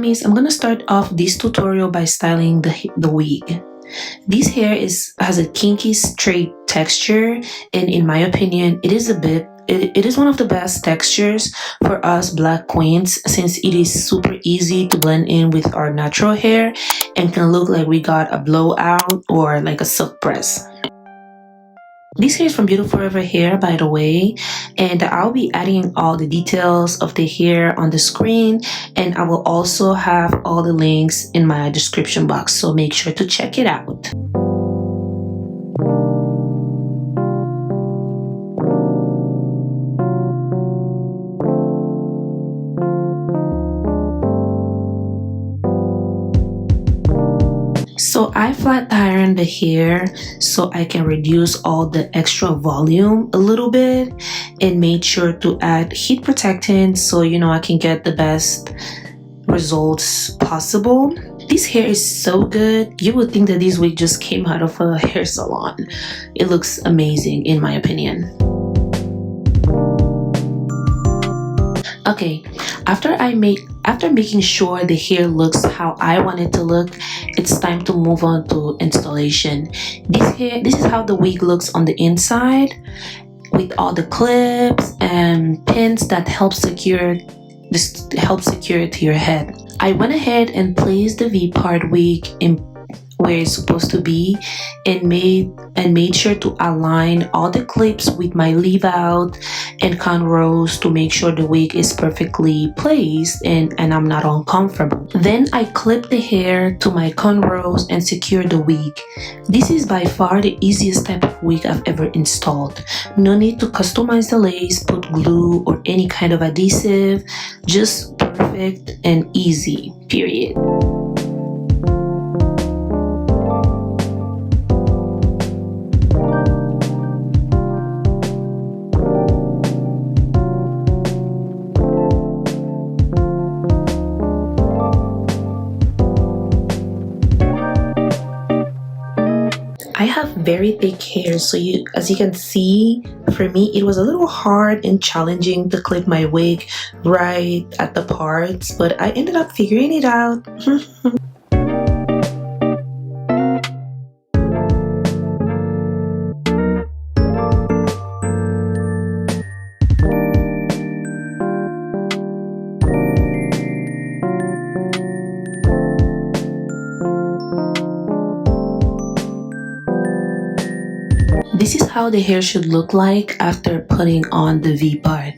mommies, I'm gonna start off this tutorial by styling the wig. This hair has a kinky straight texture, and in my opinion, it is one of the best textures for us black queens, since it is super easy to blend in with our natural hair and can look like we got a blowout or like a silk press. This hair is from Beautiful Forever Hair, by the way, and I'll be adding all the details of the hair on the screen, and I will also have all the links in my description box, so make sure to check it out. So I flat iron the hair so I can reduce all the extra volume a little bit, and made sure to add heat protectant so I can get the best results possible. This hair is so good. You would think that this wig just came out of a hair salon. It looks amazing in my opinion. Okay, after making sure the hair looks how I want it to look, it's time to move on to installation. This is how the wig looks on the inside, with all the clips and pins that help secure it to your head. I went ahead and placed the V-part wig in where it's supposed to be, and made sure to align all the clips with my leave out and cornrows to make sure the wig is perfectly placed and I'm not uncomfortable. Then I clip the hair to my cornrows and secure the wig. This is by far the easiest type of wig I've ever installed. No need to customize the lace, put glue or any kind of adhesive, just perfect and easy, period. I have very thick hair, so as you can see, for me it was a little hard and challenging to clip my wig right at the parts, but I ended up figuring it out. This is how the hair should look like after putting on the V-part.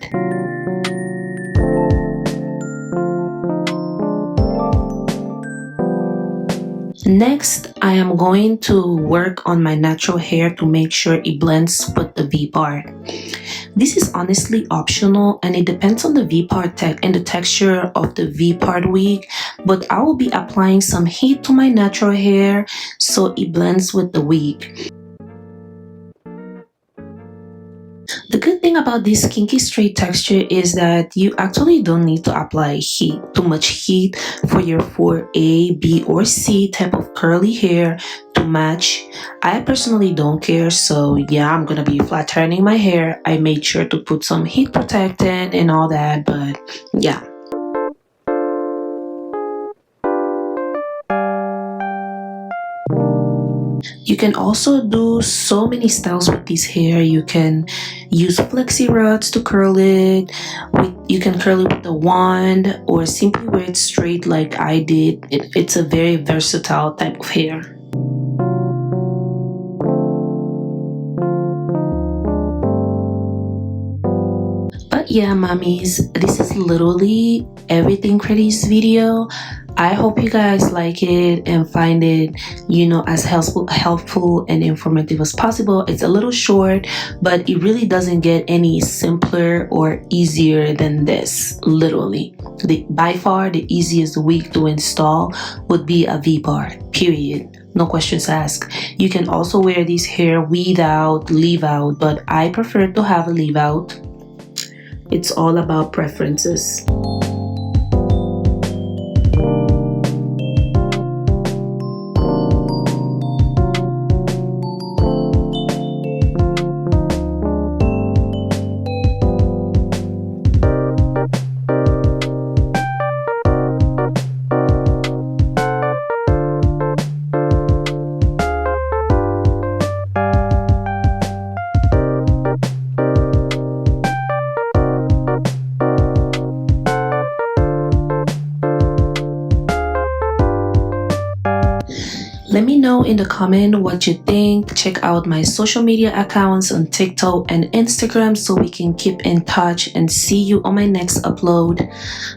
Next, I am going to work on my natural hair to make sure it blends with the V-part. This is honestly optional and it depends on the V-part and the texture of the V-part wig, but I will be applying some heat to my natural hair so it blends with the wig. The good thing about this kinky straight texture is that you actually don't need to apply too much heat for your 4A, B, or C type of curly hair to match. I personally don't care, so yeah, I'm gonna be flat ironing my hair. I made sure to put some heat protectant and all that, but yeah. You can also do so many styles with this hair. You can use flexi rods to curl it. You can curl it with a wand or simply wear it straight like I did. It's a very versatile type of hair. But yeah, mommies, this is literally everything for this video. I hope you guys like it and find it, as helpful and informative as possible. It's a little short, but it really doesn't get any simpler or easier than this. Literally, by far the easiest wig to install would be a V-part, period. No questions asked. You can also wear this hair without leave out, but I prefer to have a leave out. It's all about preferences. Let me know in the comment what you think. Check out my social media accounts on TikTok and Instagram so we can keep in touch, and see you on my next upload.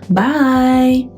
Bye!